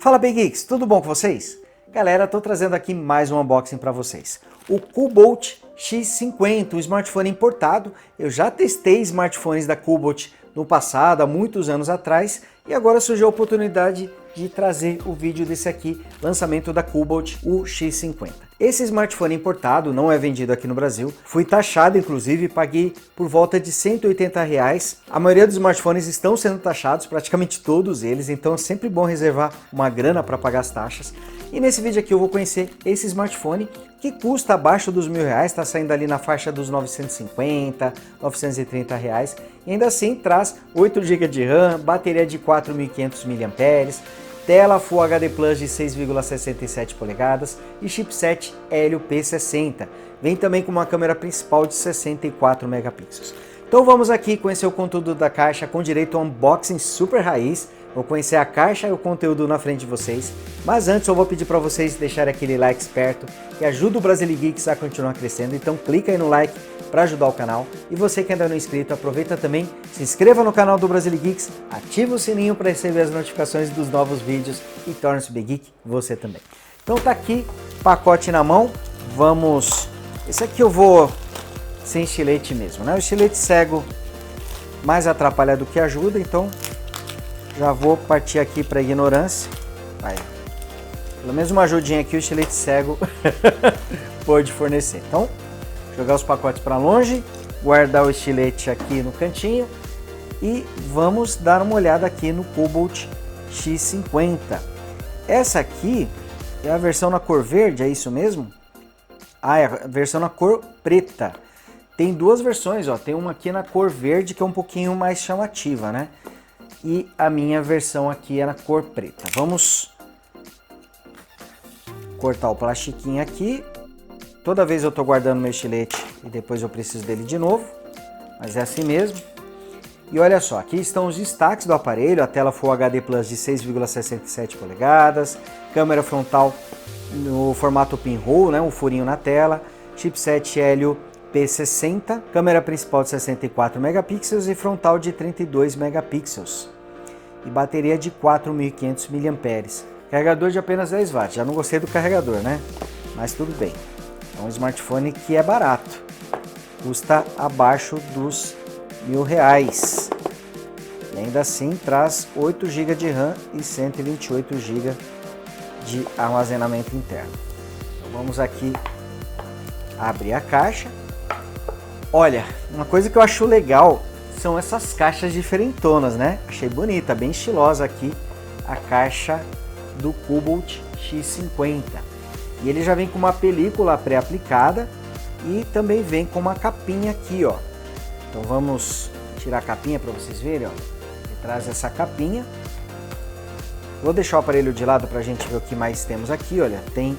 Fala Big Geeks, tudo bom com vocês? Galera, tô trazendo aqui mais um unboxing para vocês. O Cobalt X50, um smartphone importado. Eu já testei smartphones da Cobalt no passado, há muitos anos atrás, e agora surgiu a oportunidade de trazer o vídeo desse aqui, lançamento da Cobalt, o X50. Esse smartphone importado não é vendido aqui no Brasil, fui taxado inclusive, paguei por volta de R$180. A maioria dos smartphones estão sendo taxados, praticamente todos eles, então é sempre bom reservar uma grana para pagar as taxas. E nesse vídeo aqui eu vou conhecer esse smartphone que custa abaixo dos R$1.000, está saindo ali na faixa dos 950, 930 reais, e ainda assim traz 8 GB de RAM, bateria de 4.500 mAh, tela Full HD Plus de 6,67 polegadas e chipset Helio P60. Vem também com uma câmera principal de 64 megapixels. Então vamos aqui conhecer o conteúdo da caixa com direito a um unboxing super raiz. Vou conhecer a caixa e o conteúdo na frente de vocês. Mas antes eu vou pedir para vocês deixarem aquele like esperto que ajuda o Brasilegeeks a continuar crescendo. Então clica aí no like para ajudar o canal. E você que ainda não é inscrito, aproveita também, se inscreva no canal do Brasilegeeks, ativa o sininho para receber as notificações dos novos vídeos e torne-se Big Geek você também. Então tá aqui, pacote na mão. Vamos... Esse aqui eu vou sem estilete mesmo, né? O estilete cego mais atrapalha do que ajuda, então já vou partir aqui para ignorância. Vai. Pelo menos uma ajudinha aqui o estilete cego pode fornecer. Então, jogar os pacotes para longe, guardar o estilete aqui no cantinho e vamos dar uma olhada aqui no Cobalt X50. Essa aqui é a versão na cor verde, é isso mesmo? Ah, é a versão na cor preta. Tem duas versões, ó. Tem uma aqui na cor verde que é um pouquinho mais chamativa, né? E a minha versão aqui é na cor preta. Vamos cortar o plastiquinho aqui. Toda vez eu tô guardando meu estilete e depois eu preciso dele de novo, mas é assim mesmo. E olha só, aqui estão os destaques do aparelho, a tela Full HD Plus de 6,67 polegadas, câmera frontal no formato pinhole, né, um furinho na tela, chipset Helio P60, câmera principal de 64 megapixels e frontal de 32 megapixels. E bateria de 4.500 mAh. Carregador de apenas 10 watts. Já não gostei do carregador, né? Mas tudo bem. É um smartphone que é barato. Custa abaixo dos R$1.000. E ainda assim traz 8 GB de RAM e 128 GB de armazenamento interno. Então vamos aqui abrir a caixa. Olha, uma coisa que eu acho legal são essas caixas diferentonas, né? Achei bonita, bem estilosa aqui a caixa do Cobalt X50. E ele já vem com uma película pré-aplicada e também vem com uma capinha aqui, ó. Então vamos tirar a capinha para vocês verem, ó. Ele traz essa capinha. Vou deixar o aparelho de lado para a gente ver o que mais temos aqui, olha. Tem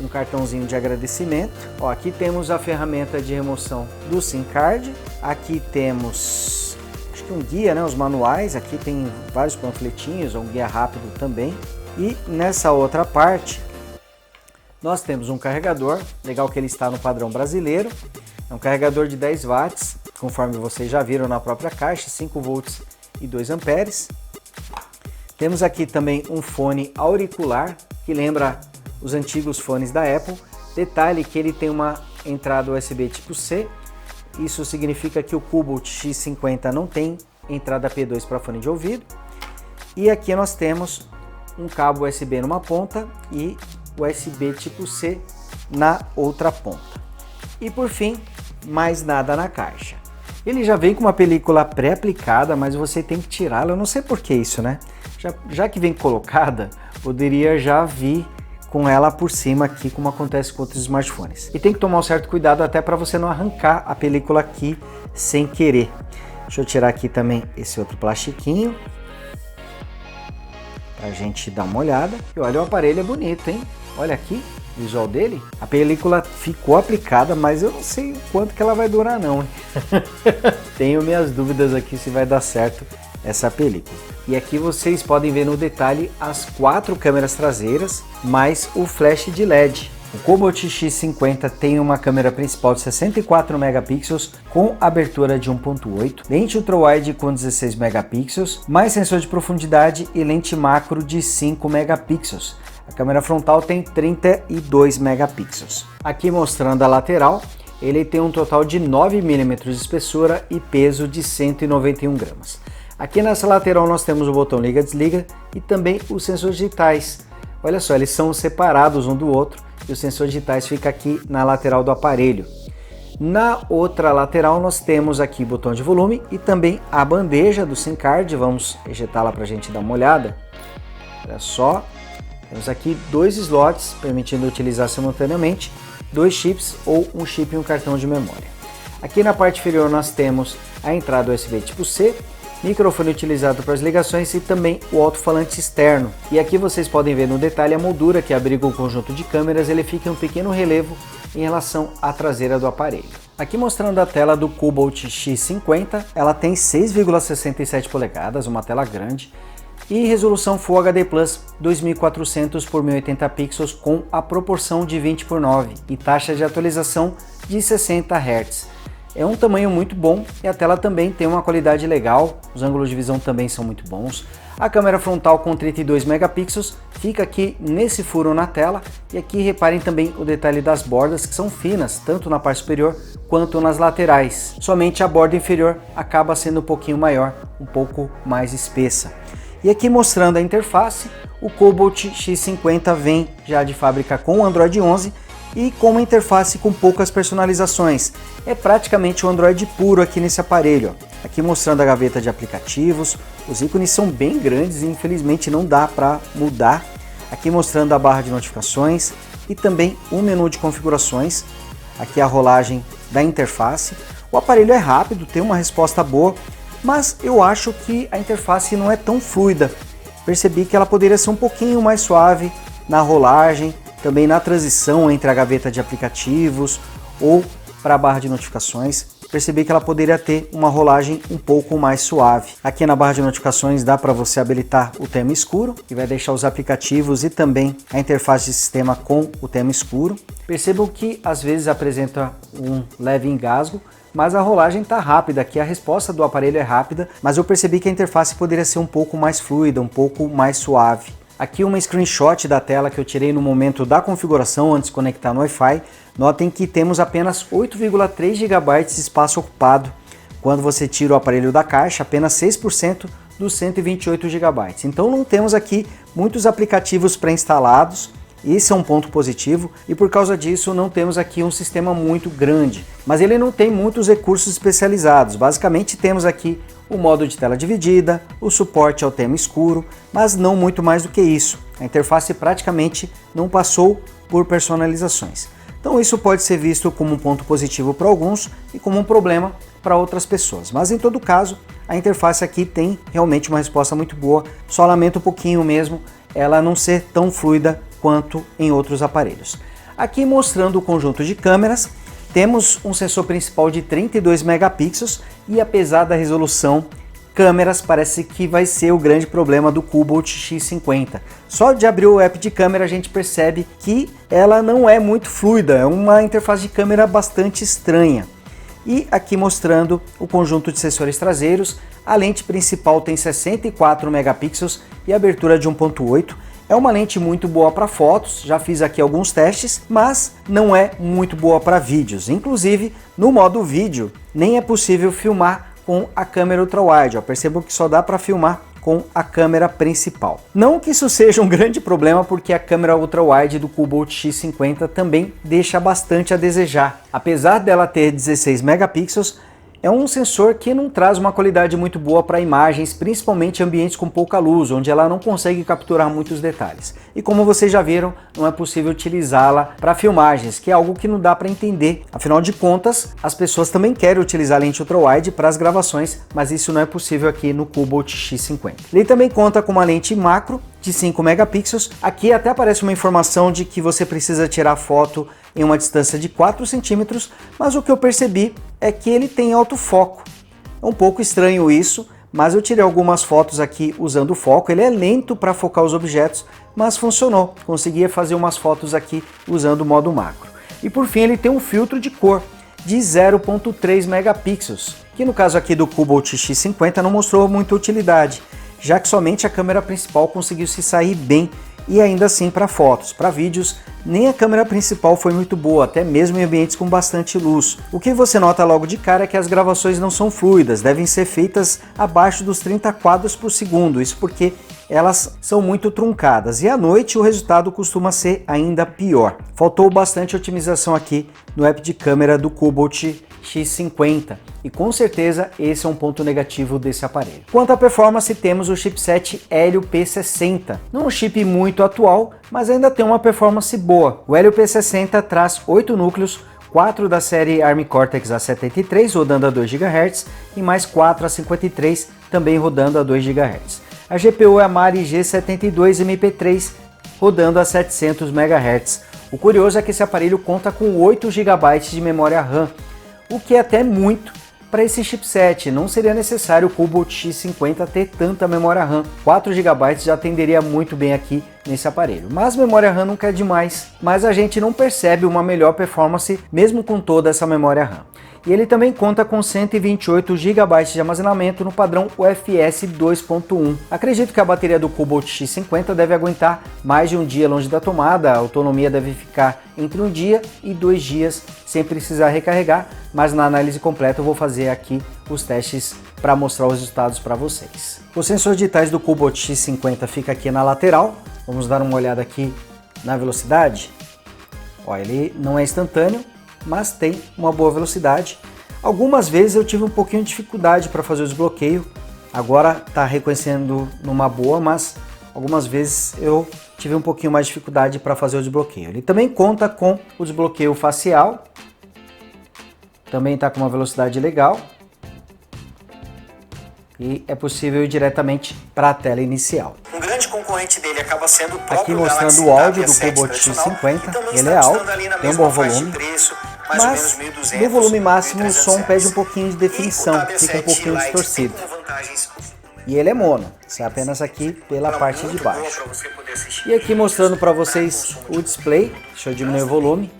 um cartãozinho de agradecimento. Ó, aqui temos a ferramenta de remoção do SIM card. Aqui temos, acho que um guia, né? Os manuais. Aqui tem vários panfletinhos, um guia rápido também. E nessa outra parte, nós temos um carregador. Legal que ele está no padrão brasileiro. É um carregador de 10 watts, conforme vocês já viram na própria caixa, 5 volts e 2 amperes. Temos aqui também um fone auricular, que lembra os antigos fones da Apple. Detalhe que ele tem uma entrada USB tipo C. Isso significa que o Cobalt X50 não tem entrada P2 para fone de ouvido. E aqui nós temos um cabo USB numa ponta e USB tipo C na outra ponta. E por fim, mais nada na caixa. Ele já vem com uma película pré-aplicada, mas você tem que tirá-la. Eu não sei por que isso, né? Já que vem colocada, poderia já vir com ela por cima aqui, como acontece com outros smartphones. E tem que tomar um certo cuidado até para você não arrancar a película aqui sem querer. Deixa eu tirar aqui também esse outro plastiquinho pra gente dar uma olhada. E olha, o aparelho é bonito, hein? Olha aqui o visual dele. A película ficou aplicada, mas eu não sei quanto que ela vai durar não, hein? Tenho minhas dúvidas aqui se vai dar certo essa película. E aqui vocês podem ver no detalhe as 4 câmeras traseiras, mais o flash de LED. O Cobalt X50 tem uma câmera principal de 64 megapixels com abertura de 1.8, lente ultrawide com 16 megapixels, mais sensor de profundidade e lente macro de 5 megapixels. A câmera frontal tem 32 megapixels. Aqui mostrando a lateral, ele tem um total de 9 mm de espessura e peso de 191 gramas. Aqui nessa lateral nós temos o botão liga-desliga e também os sensores digitais. Olha só, eles são separados um do outro e os sensores digitais ficam aqui na lateral do aparelho. Na outra lateral nós temos aqui o botão de volume e também a bandeja do SIM card. Vamos ejetá-la para a gente dar uma olhada. Olha só, temos aqui 2 slots permitindo utilizar simultaneamente 2 chips ou um chip e um cartão de memória. Aqui na parte inferior nós temos a entrada USB tipo C, microfone utilizado para as ligações e também o alto-falante externo. E aqui vocês podem ver no detalhe a moldura que abriga o conjunto de câmeras, ele fica em um pequeno relevo em relação à traseira do aparelho. Aqui mostrando a tela do Cobalt X50, ela tem 6,67 polegadas, uma tela grande, e resolução Full HD Plus 2400 por 1080 pixels com a proporção de 20:9 e taxa de atualização de 60 Hz. É um tamanho muito bom e a tela também tem uma qualidade legal, os ângulos de visão também são muito bons. A câmera frontal com 32 megapixels fica aqui nesse furo na tela e aqui reparem também o detalhe das bordas que são finas, tanto na parte superior quanto nas laterais. Somente a borda inferior acaba sendo um pouquinho maior, um pouco mais espessa. E aqui mostrando a interface, o Cobalt X50 vem já de fábrica com o Android 11 e com uma interface com poucas personalizações. É praticamente o Android puro aqui nesse aparelho. Aqui mostrando a gaveta de aplicativos, os ícones são bem grandes e infelizmente não dá para mudar. Aqui mostrando a barra de notificações e também um menu de configurações. Aqui a rolagem da interface. O aparelho é rápido, tem uma resposta boa, mas eu acho que a interface não é tão fluida. Percebi que ela poderia ser um pouquinho mais suave na rolagem, também na transição entre a gaveta de aplicativos ou para a barra de notificações. Percebi que ela poderia ter uma rolagem um pouco mais suave. Aqui na barra de notificações dá para você habilitar o tema escuro, que vai deixar os aplicativos e também a interface de sistema com o tema escuro. Percebam que às vezes apresenta um leve engasgo, mas a rolagem está rápida, aqui a resposta do aparelho é rápida, mas eu percebi que a interface poderia ser um pouco mais fluida, um pouco mais suave. Aqui uma screenshot da tela que eu tirei no momento da configuração antes de conectar no Wi-Fi. Notem que temos apenas 8,3 GB de espaço ocupado. Quando você tira o aparelho da caixa, apenas 6% dos 128 GB. Então não temos aqui muitos aplicativos pré-instalados. Esse é um ponto positivo e por causa disso não temos aqui um sistema muito grande, mas ele não tem muitos recursos especializados. Basicamente temos aqui o modo de tela dividida, o suporte ao tema escuro, mas não muito mais do que isso. A interface praticamente não passou por personalizações. Então isso pode ser visto como um ponto positivo para alguns e como um problema para outras pessoas. Mas em todo caso, a interface aqui tem realmente uma resposta muito boa. Só lamento um pouquinho mesmo ela não ser tão fluida quanto em outros aparelhos. Aqui mostrando o conjunto de câmeras, temos um sensor principal de 32 megapixels e apesar da resolução, câmeras parece que vai ser o grande problema do Cobalt X50. Só de abrir o app de câmera a gente percebe que ela não é muito fluida, é uma interface de câmera bastante estranha. E aqui mostrando o conjunto de sensores traseiros, a lente principal tem 64 megapixels e abertura de 1.8. É uma lente muito boa para fotos, já fiz aqui alguns testes, mas não é muito boa para vídeos. Inclusive, no modo vídeo, nem é possível filmar com a câmera ultrawide. Percebam que só dá para filmar com a câmera principal. Não que isso seja um grande problema, porque a câmera ultrawide do Cobalt X50 também deixa bastante a desejar. Apesar dela ter 16 megapixels, é um sensor que não traz uma qualidade muito boa para imagens, principalmente em ambientes com pouca luz, onde ela não consegue capturar muitos detalhes. E como vocês já viram, não é possível utilizá-la para filmagens, que é algo que não dá para entender. Afinal de contas, as pessoas também querem utilizar a lente ultrawide para as gravações, mas isso não é possível aqui no Cobalt X50. Ele também conta com uma lente macro de 5 megapixels. Aqui até aparece uma informação de que você precisa tirar foto em uma distância de 4 centímetros, mas o que eu percebi é que ele tem autofoco. É um pouco estranho isso, mas eu tirei algumas fotos aqui usando o foco. Ele é lento para focar os objetos, mas funcionou. Conseguia fazer umas fotos aqui usando o modo macro. E por fim ele tem um filtro de cor de 0.3 megapixels, que no caso aqui do Cobalt X50 não mostrou muita utilidade, já que somente a câmera principal conseguiu se sair bem e ainda assim para fotos. Para vídeos, nem a câmera principal foi muito boa, até mesmo em ambientes com bastante luz. O que você nota logo de cara é que as gravações não são fluidas, devem ser feitas abaixo dos 30 quadros por segundo, isso porque elas são muito truncadas e à noite o resultado costuma ser ainda pior. Faltou bastante otimização aqui no app de câmera do Cobalt X50 e com certeza esse é um ponto negativo desse aparelho. Quanto à performance, temos o chipset Helio P60, não um chip muito atual, mas ainda tem uma performance boa. O Helio P60 traz 8 núcleos, 4 da série ARM Cortex A73 rodando a 2 GHz e mais 4 A53 também rodando a 2 GHz. A GPU é a Mali G72 MP3 rodando a 700 MHz. O curioso é que esse aparelho conta com 8 GB de memória RAM, o que é até muito para esse chipset. Não seria necessário o Cobalt X50 ter tanta memória RAM. 4 GB já atenderia muito bem aqui nesse aparelho. Mas memória RAM nunca é demais, mas a gente não percebe uma melhor performance mesmo com toda essa memória RAM. E ele também conta com 128 GB de armazenamento no padrão UFS 2.1. Acredito que a bateria do Cobalt X50 deve aguentar mais de um dia longe da tomada, a autonomia deve ficar entre um dia e 2 dias sem precisar recarregar, mas na análise completa eu vou fazer aqui os testes para mostrar os resultados para vocês. O sensor digitais do Cobalt X50 fica aqui na lateral, vamos dar uma olhada aqui na velocidade. Ó, ele não é instantâneo, mas tem uma boa velocidade. Algumas vezes eu tive um pouquinho de dificuldade para fazer o desbloqueio, agora está reconhecendo numa boa, mas algumas vezes eu tive um pouquinho mais de dificuldade para fazer o desbloqueio. Ele também conta com o desbloqueio facial, também está com uma velocidade legal e é possível ir diretamente para a tela inicial. Um grande concorrente dele acaba sendo o próprio aqui mostrando Galaxy o áudio do A7 Cobalt X50, ele é é alto, tem um bom volume, mas no volume máximo o som pede um pouquinho de definição, fica um pouquinho distorcido. E ele é mono, isso é apenas aqui pela parte de baixo. E aqui mostrando para vocês o display, deixa eu diminuir o volume,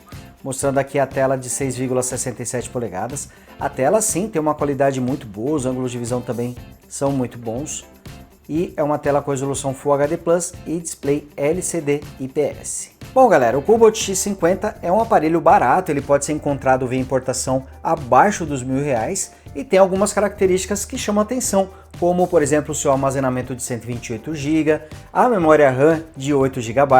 mostrando aqui a tela de 6,67 polegadas. A tela sim tem uma qualidade muito boa, os ângulos de visão também são muito bons. E é uma tela com resolução Full HD Plus e display LCD IPS. Bom galera, o Cobalt X50 é um aparelho barato, ele pode ser encontrado via importação abaixo dos R$1.000 e tem algumas características que chamam atenção, como por exemplo o seu armazenamento de 128 GB, a memória RAM de 8 GB,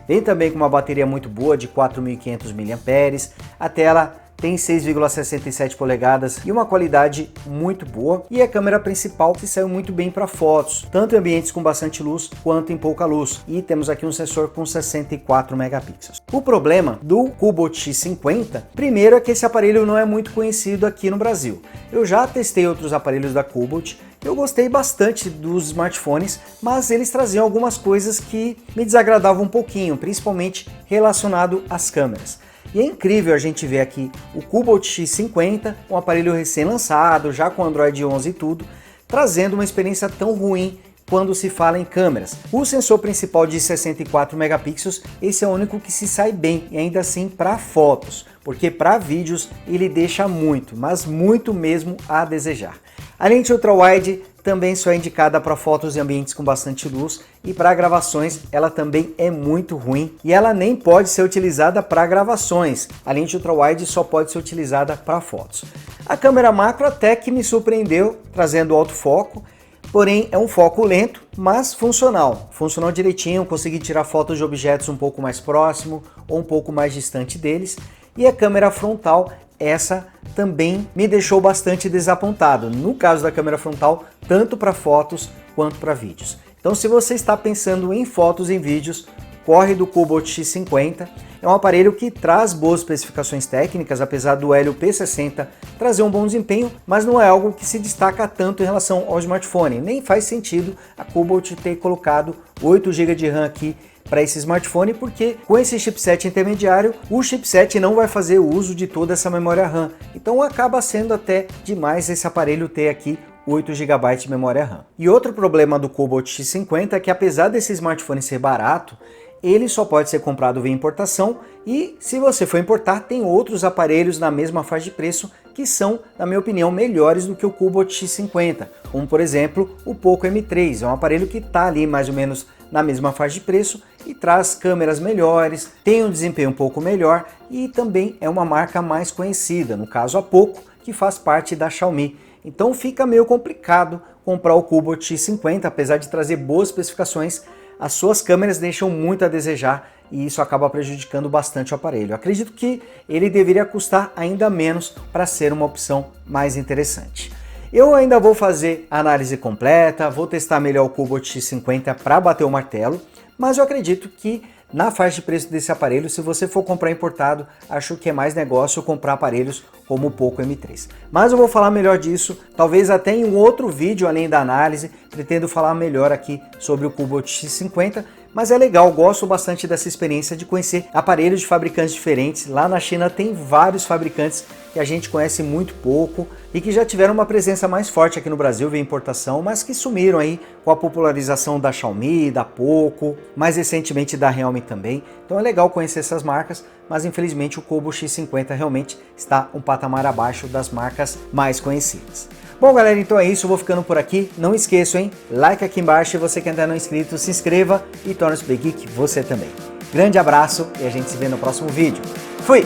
vem também com uma bateria muito boa de 4.500 mAh, a tela tem 6,67 polegadas e uma qualidade muito boa, e a câmera principal que saiu muito bem para fotos, tanto em ambientes com bastante luz quanto em pouca luz, e temos aqui um sensor com 64 megapixels. O problema do Cobalt X50, primeiro, é que esse aparelho não é muito conhecido aqui no Brasil. Eu já testei outros aparelhos da Cobalt, eu gostei bastante dos smartphones, mas eles traziam algumas coisas que me desagradavam um pouquinho, principalmente relacionado às câmeras. E é incrível a gente ver aqui o Cobalt X50, um aparelho recém-lançado, já com Android 11 e tudo, trazendo uma experiência tão ruim quando se fala em câmeras. O sensor principal de 64 megapixels, esse é o único que se sai bem, e ainda assim para fotos, porque para vídeos ele deixa muito, mas muito mesmo a desejar. A lente ultra-wide também só é indicada para fotos em ambientes com bastante luz, e para gravações ela também é muito ruim e ela nem pode ser utilizada para gravações. A lente ultra-wide só pode ser utilizada para fotos. A câmera macro até que me surpreendeu, trazendo autofoco, porém é um foco lento, mas funcional. Funcionou direitinho, consegui tirar fotos de objetos um pouco mais próximo ou um pouco mais distante deles. E a câmera frontal, essa também me deixou bastante desapontado, no caso da câmera frontal, tanto para fotos quanto para vídeos. Então se você está pensando em fotos e em vídeos, corre do Cobalt X50, é um aparelho que traz boas especificações técnicas, apesar do Helio P60 trazer um bom desempenho, mas não é algo que se destaca tanto em relação ao smartphone, nem faz sentido a Cobalt ter colocado 8 GB de RAM aqui para esse smartphone, porque com esse chipset intermediário, o chipset não vai fazer uso de toda essa memória RAM. Então acaba sendo até demais esse aparelho ter aqui 8 GB de memória RAM. E outro problema do Cobalt X50 é que apesar desse smartphone ser barato, ele só pode ser comprado via importação e, se você for importar, tem outros aparelhos na mesma faixa de preço que são, na minha opinião, melhores do que o Cobalt X50, como por exemplo o Poco M3, é um aparelho que está ali mais ou menos na mesma faixa de preço e traz câmeras melhores, tem um desempenho um pouco melhor e também é uma marca mais conhecida, no caso a Poco, que faz parte da Xiaomi. Então fica meio complicado comprar o Cobalt X50, apesar de trazer boas especificações, as suas câmeras deixam muito a desejar e isso acaba prejudicando bastante o aparelho. Eu acredito que ele deveria custar ainda menos para ser uma opção mais interessante. Eu ainda vou fazer a análise completa, vou testar melhor o Cobalt X50 para bater o martelo, mas eu acredito que na faixa de preço desse aparelho, se você for comprar importado, acho que é mais negócio comprar aparelhos como o Poco M3. Mas eu vou falar melhor disso, talvez até em um outro vídeo além da análise, pretendo falar melhor aqui sobre o Cobalt X50, mas é legal, gosto bastante dessa experiência de conhecer aparelhos de fabricantes diferentes. Lá na China tem vários fabricantes que a gente conhece muito pouco e que já tiveram uma presença mais forte aqui no Brasil via importação, mas que sumiram aí com a popularização da Xiaomi, da Poco, mais recentemente da Realme também. Então é legal conhecer essas marcas, mas infelizmente o Cobalt X50 realmente está um patamar abaixo das marcas mais conhecidas. Bom galera, então é isso, eu vou ficando por aqui. Não esqueçam, hein? Like aqui embaixo e você que ainda não é inscrito, se inscreva e torne-se Play Geek você também. Grande abraço e a gente se vê no próximo vídeo. Fui!